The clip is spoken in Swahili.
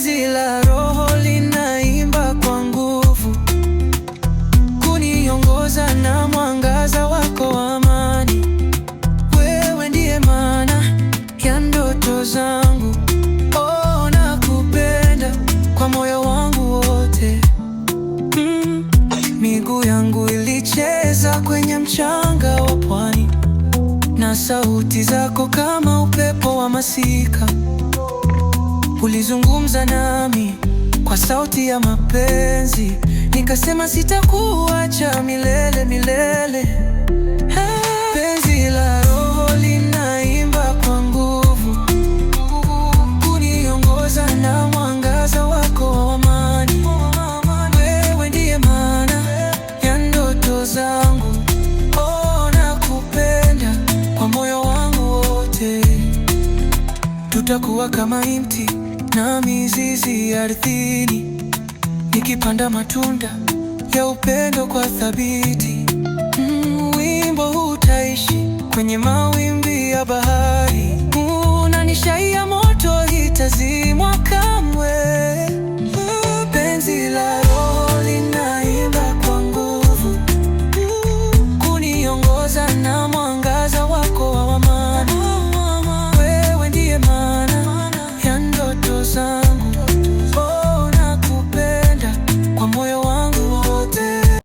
Penzi la roho linaimba kwa nguvu, kuniongoza na mwangaza wako wa amani. Wewe ndiye maana ya ndoto zangu. Oh, nakupenda kwa moyo wangu wote. Miguu yangu ilicheza kwenye mchanga wa pwani, na sauti zako kama upepo wa masika. Ulizungumza nami kwa sauti ya mapenzi, nikasema sitakuacha milele milele. Penzi la roho linaimba kwa nguvu, kuniongoza na mwangaza wako wa amani. Wewe ndiye maana ya ndoto zangu. Oh, nakupenda kwa moyo wangu wote. Tutakuwa kama mti na mizizi ardhini, nikipanda matunda ya upendo kwa thabiti. Wimbo huu utaishi kwenye mawimbi ya bahari, na nishai ya moto itazimwa.